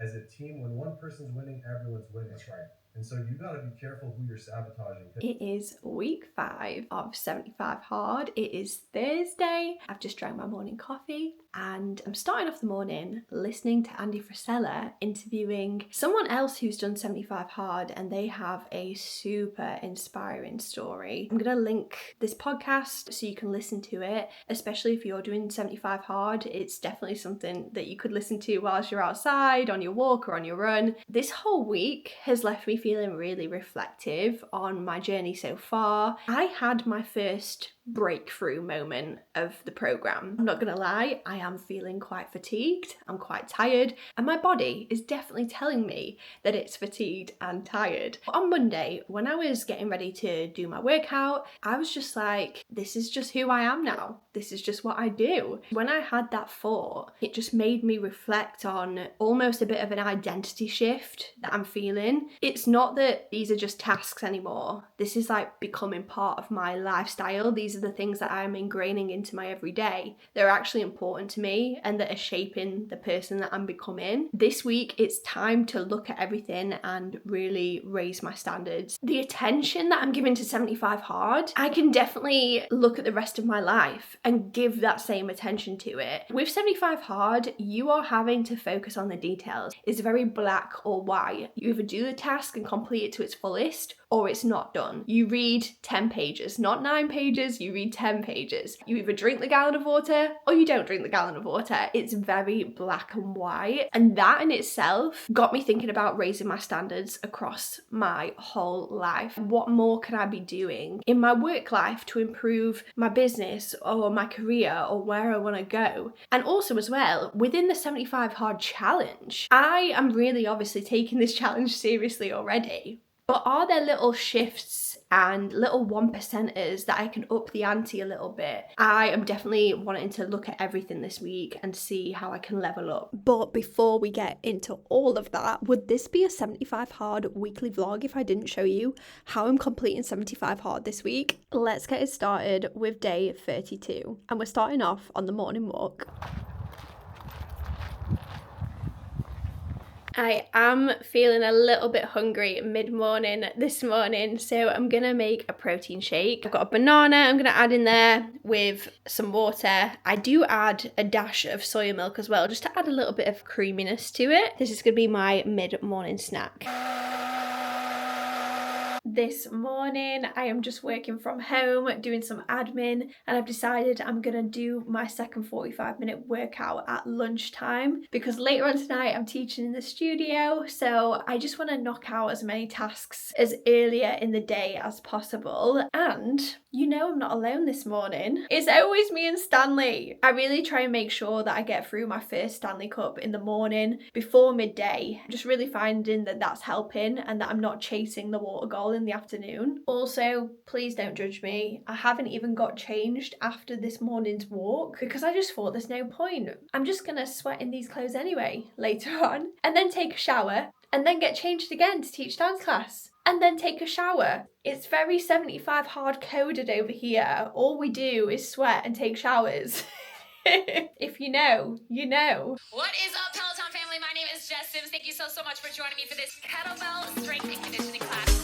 as a team, when one person's winning, everyone's winning. That's right. And so you got to be careful who you're sabotaging. It is week 5 of 75 Hard. It is Thursday. I've just drank my morning coffee and I'm starting off the morning listening to Andy Frisella interviewing someone else who's done 75 Hard, and they have a super inspiring story. I'm going to link this podcast so you can listen to it, especially if you're doing 75 Hard. It's definitely something that you could listen to whilst you're outside, on your walk or on your run. This whole week has left me feeling really reflective on my journey so far. I had my first breakthrough moment of the program. I'm not gonna lie, I am feeling quite fatigued, I'm quite tired, and my body is definitely telling me that it's fatigued and tired. But on Monday, when I was getting ready to do my workout, I was just like, this is just who I am now. This is just what I do. When I had that thought, it just made me reflect on almost a bit of an identity shift that I'm feeling. It's not that these are just tasks anymore. This is like becoming part of my lifestyle. These are the things that I'm ingraining into my everyday. They're actually important to me and that are shaping the person that I'm becoming. This week, it's time to look at everything and really raise my standards. The attention that I'm giving to 75 Hard, I can definitely look at the rest of my life and give that same attention to it. With 75 Hard, you are having to focus on the details. It's very black or white. You either do the task and complete it to its fullest, or it's not done. You read 10 pages, not 9 pages, you read 10 pages. You either drink the gallon of water or you don't drink the gallon of water. It's very black and white. And that in itself got me thinking about raising my standards across my whole life. What more can I be doing in my work life to improve my business or my career or where I want to go? And also as well, within the 75 Hard challenge, I am really obviously taking this challenge seriously already. But are there little shifts and little 1%ers that I can up the ante a little bit? I am definitely wanting to look at everything this week and see how I can level up. But before we get into all of that, would this be a 75 Hard weekly vlog if I didn't show you how I'm completing 75 Hard this week? Let's get it started with day 32. And we're starting off on the morning walk. I am feeling a little bit hungry mid-morning this morning, so I'm gonna make a protein shake. I've got a banana I'm gonna add in there with some water. I do add a dash of soya milk as well, just to add a little bit of creaminess to it. This is gonna be my mid-morning snack. This morning I am just working from home, doing some admin, and I've decided I'm gonna do my second 45-minute workout at lunchtime because later on tonight I'm teaching in the studio, so I just want to knock out as many tasks as earlier in the day as possible. And you know I'm not alone this morning. It's always me and Stanley. I really try and make sure that I get through my first Stanley cup in the morning before midday. Just really finding that that's helping and that I'm not chasing the water goal in the afternoon. Also, please don't judge me. I haven't even got changed after this morning's walk because I just thought there's no point. I'm just gonna sweat in these clothes anyway later on and then take a shower and then get changed again to teach dance class. And then take a shower. It's very 75 Hard coded over here. All we do is sweat and take showers. If you know, you know. What is up, Peloton family? My name is Jess Sims. Thank you so much for joining me for this kettlebell strength and conditioning class.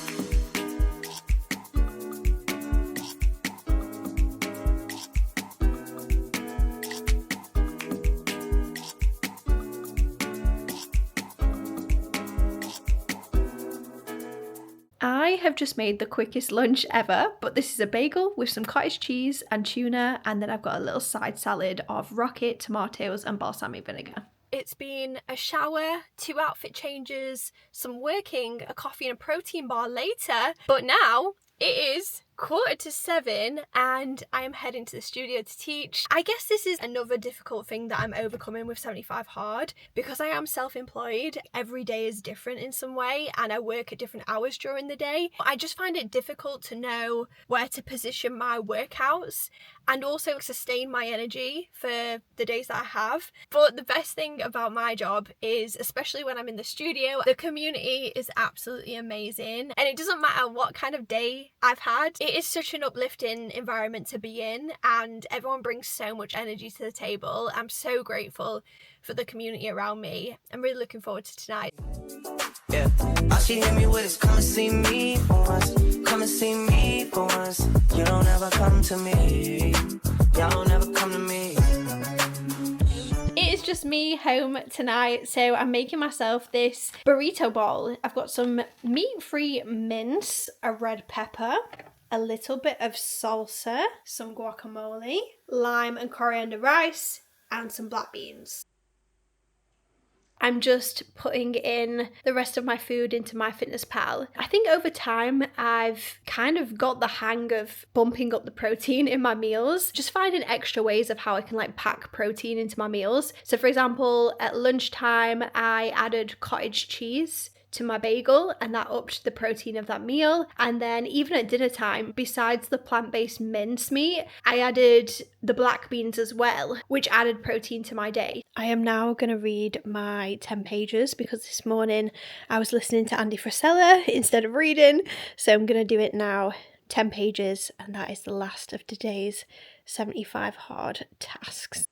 I have just made the quickest lunch ever, but this is a bagel with some cottage cheese and tuna, and then I've got a little side salad of rocket, tomatoes and balsamic vinegar. It's been a shower, 2 outfit changes, some working, a coffee and a protein bar later, but now it is 6:45 and I am heading to the studio to teach. I guess this is another difficult thing that I'm overcoming with 75 Hard because I am self-employed. Every day is different in some way and I work at different hours during the day. I just find it difficult to know where to position my workouts and also sustain my energy for the days that I have. But the best thing about my job is, especially when I'm in the studio, the community is absolutely amazing and it doesn't matter what kind of day I've had. It is such an uplifting environment to be in, and everyone brings so much energy to the table. I'm so grateful for the community around me. I'm really looking forward to tonight. Yeah, all she hit me with is come and see me for once. Come and see me for once. You don't ever come to me. Y'all don't ever come to me. It is just me home tonight, so I'm making myself this burrito bowl. I've got some meat-free mince, a red pepper, a little bit of salsa, some guacamole, lime and coriander rice, and some black beans. I'm just putting in the rest of my food into MyFitnessPal. I think over time I've kind of got the hang of bumping up the protein in my meals, just finding extra ways of how I can like pack protein into my meals. So for example, at lunchtime I added cottage cheese to my bagel, and that upped the protein of that meal. And then even at dinner time, besides the plant-based mincemeat, I added the black beans as well, which added protein to my day. I am now going to read my 10 pages because this morning I was listening to Andy Frisella instead of reading, so I'm going to do it now. 10 pages, and that is the last of today's 75 hard tasks.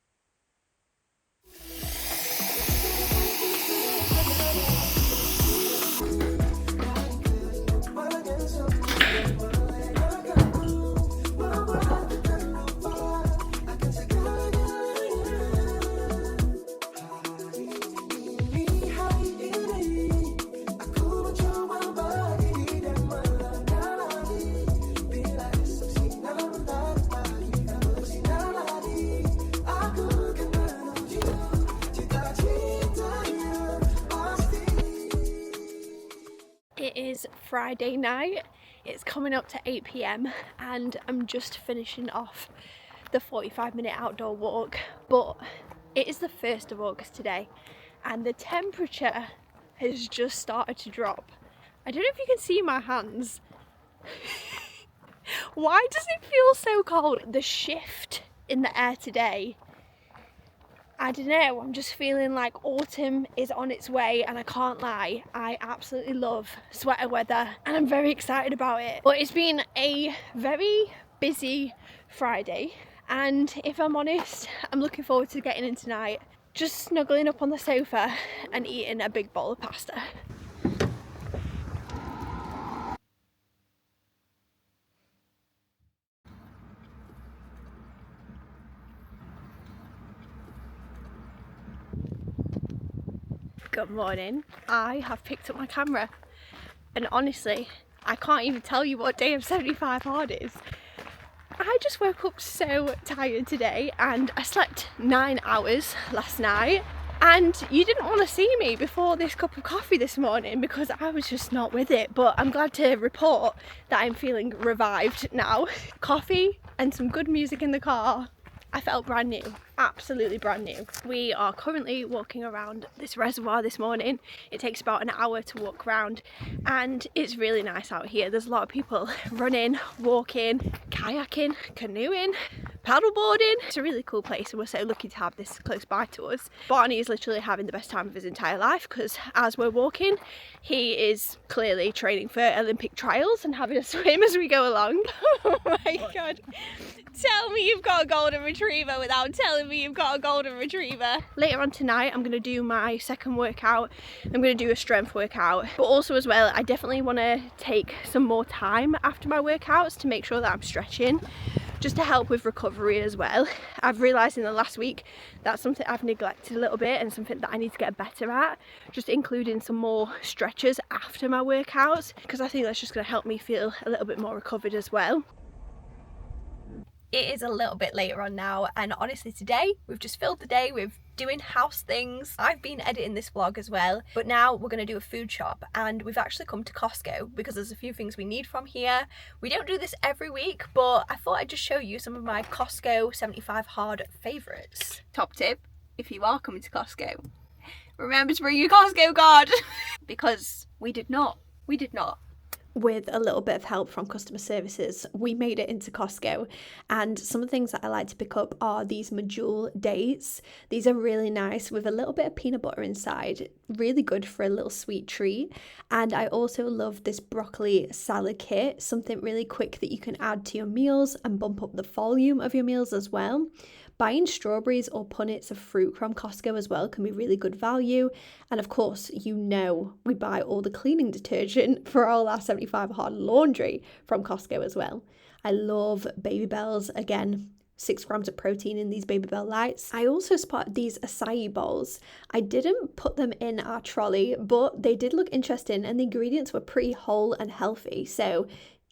It is Friday night, it's coming up to 8 p.m. and I'm just finishing off the 45-minute outdoor walk, but it is the 1st of August today and the temperature has just started to drop. I don't know if you can see my hands. Why does it feel so cold? The shift in the air today, I don't know, I'm just feeling like autumn is on its way, and I can't lie, I absolutely love sweater weather and I'm very excited about it. But it's been a very busy Friday, and if I'm honest, I'm looking forward to getting in tonight, just snuggling up on the sofa and eating a big bowl of pasta. Good morning. I have picked up my camera and honestly I can't even tell you what day of 75 hard is. I just woke up so tired today and I slept 9 hours last night, and you didn't want to see me before this cup of coffee this morning because I was just not with it, but I'm glad to report that I'm feeling revived now. Coffee and some good music in the car. I felt brand new, absolutely brand new. We are currently walking around this reservoir this morning. It takes about an hour to walk around and it's really nice out here. There's a lot of people running, walking, kayaking, canoeing, paddleboarding. It's a really cool place and we're so lucky to have this close by to us. Barney is literally having the best time of his entire life because as we're walking, he is clearly training for Olympic trials and having a swim as we go along. Oh my God. Tell me you've got a golden retriever without telling me you've got a golden retriever. Later on tonight, I'm going to do my second workout. I'm going to do a strength workout. But also as well, I definitely want to take some more time after my workouts to make sure that I'm stretching, just to help with recovery as well. I've realised in the last week that's something I've neglected a little bit and something that I need to get better at, just including some more stretches after my workouts, because I think that's just going to help me feel a little bit more recovered as well. It is a little bit later on now, and honestly today we've just filled the day with doing house things. I've been editing this vlog as well, but now we're going to do a food shop and we've actually come to Costco because there's a few things we need from here. We don't do this every week, but I thought I'd just show you some of my Costco 75 hard favourites. Top tip, if you are coming to Costco, remember to bring your Costco card because we did not with a little bit of help from customer services, we made it into Costco. And some of the things that I like to pick up are these medjool dates. These are really nice with a little bit of peanut butter inside. Really good for a little sweet treat. And I also love this broccoli salad kit, something really quick that you can add to your meals and bump up the volume of your meals as well. Buying strawberries or punnets of fruit from Costco as well can be really good value. And of course, you know, we buy all the cleaning detergent for all our 75 hard laundry from Costco as well. I love Baby Bells. Again, 6 grams of protein in these Baby Bell Lights. I also spotted these acai bowls. I didn't put them in our trolley, but they did look interesting and the ingredients were pretty whole and healthy. So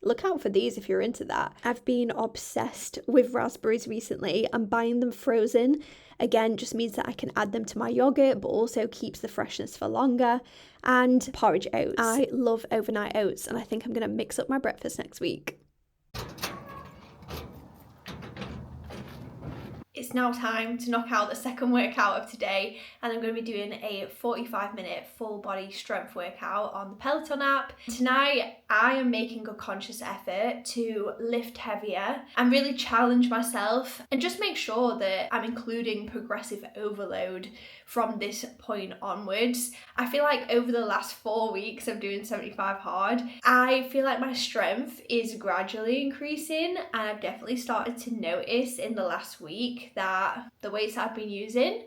look out for these if you're into that. I've been obsessed with raspberries recently. I'm buying them frozen. Again, just means that I can add them to my yogurt, but also keeps the freshness for longer. And porridge oats. I love overnight oats, and I think I'm going to mix up my breakfast next week. It's now time to knock out the second workout of today, and I'm going to be doing a 45-minute full body strength workout on the Peloton app. Tonight I am making a conscious effort to lift heavier and really challenge myself and just make sure that I'm including progressive overload from this point onwards. I feel like over the last 4 weeks of doing 75 hard, I feel like my strength is gradually increasing, and I've definitely started to notice in the last week that the weights I've been using,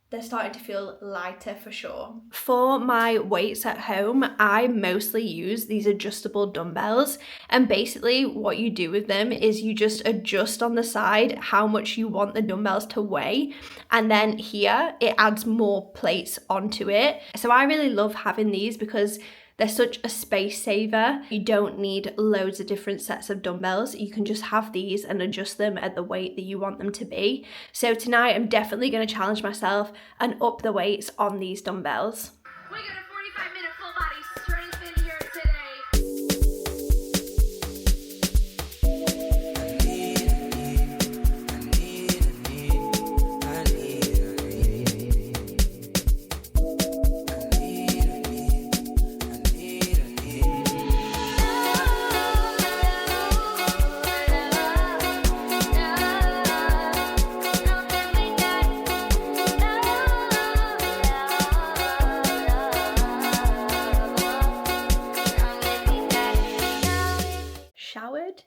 they're starting to feel lighter for sure. For my weights at home, I mostly use these adjustable dumbbells, and basically what you do with them is you just adjust on the side how much you want the dumbbells to weigh, and then here it adds more plates onto it. So I really love having these because they're such a space saver. You don't need loads of different sets of dumbbells. You can just have these and adjust them at the weight that you want them to be. So tonight I'm definitely going to challenge myself and up the weights on these dumbbells. We got a 45-minute full body strength in here today.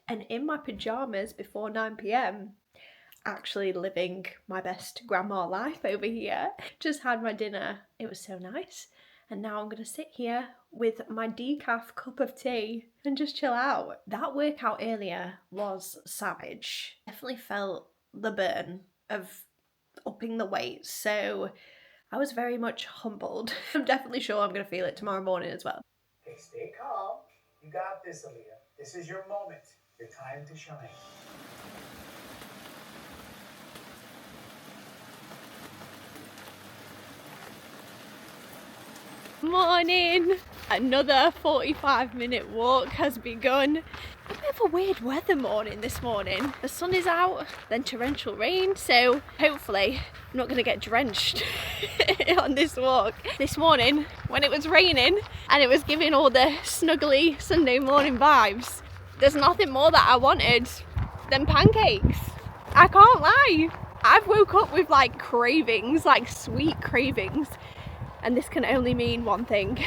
And in my pajamas before 9 p.m, actually living my best grandma life over here. Just had my dinner, it was so nice, and now I'm gonna sit here with my decaf cup of tea and just chill out. That workout earlier was savage. Definitely felt the burn of upping the weights, so I was very much humbled. I'm definitely sure I'm gonna feel it tomorrow morning as well. Okay, stay calm. You got this, Aaliyah. This is your moment. Your time to shine. Morning! Another 45-minute walk has begun. A bit of a weird weather morning this morning. The sun is out, then torrential rain, so hopefully I'm not going to get drenched on this walk. This morning, when it was raining and it was giving all the snuggly Sunday morning vibes, there's nothing more that I wanted than pancakes. I can't lie. I've woke up with like cravings, like sweet cravings, and this can only mean one thing.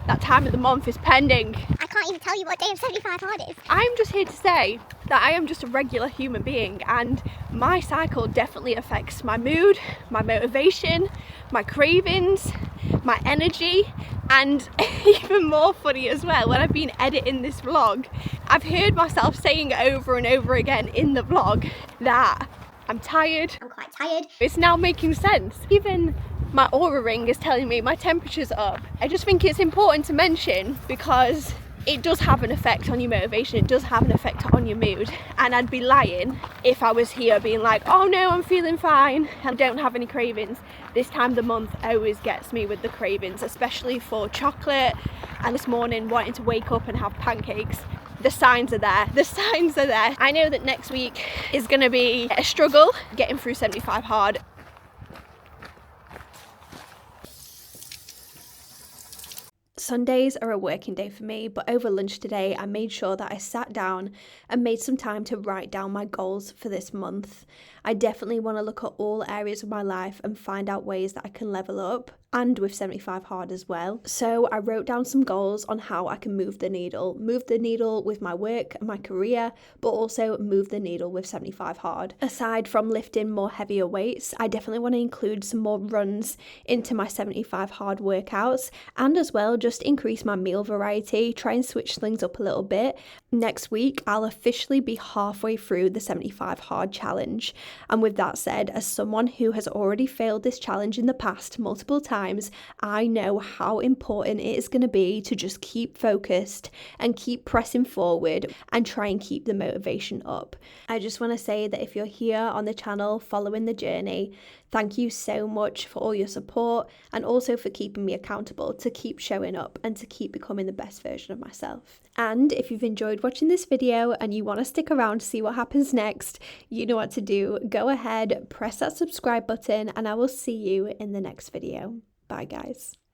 That time of the month is pending. I can't even tell you what day of 75 hard is. I'm just here to say that I am just a regular human being, and my cycle definitely affects my mood, my motivation, my cravings, my energy, and even more funny as well, when I've been editing this vlog, I've heard myself saying over and over again in the vlog that I'm tired. I'm quite tired. It's now making sense. Even my Oura ring is telling me my temperature's up. I just think it's important to mention because it does have an effect on your motivation, it does have an effect on your mood, and I'd be lying if I was here being like, oh no, I'm feeling fine, I don't have any cravings. This time of the month always gets me with the cravings, especially for chocolate, and this morning wanting to wake up and have pancakes. The signs are there, the signs are there. I know that next week is going to be a struggle getting through 75 hard. Sundays are a working day for me, but over lunch today I made sure that I sat down and made some time to write down my goals for this month. I definitely want to look at all areas of my life and find out ways that I can level up, and with 75 hard as well. So I wrote down some goals on how I can move the needle with my work and my career, but also move the needle with 75 hard. Aside from lifting more heavier weights, I definitely want to include some more runs into my 75 hard workouts, and as well just increase my meal variety, try and switch things up a little bit. Next week I'll officially be halfway through the 75 hard challenge, and with that said, as someone who has already failed this challenge in the past multiple times, I know how important it is going to be to just keep focused and keep pressing forward and try and keep the motivation up. I just want to say that if you're here on the channel following the journey, thank you so much for all your support and also for keeping me accountable to keep showing up and to keep becoming the best version of myself. And if you've enjoyed watching this video and you want to stick around to see what happens next, you know what to do. Go ahead, press that subscribe button, and I will see you in the next video. Bye guys.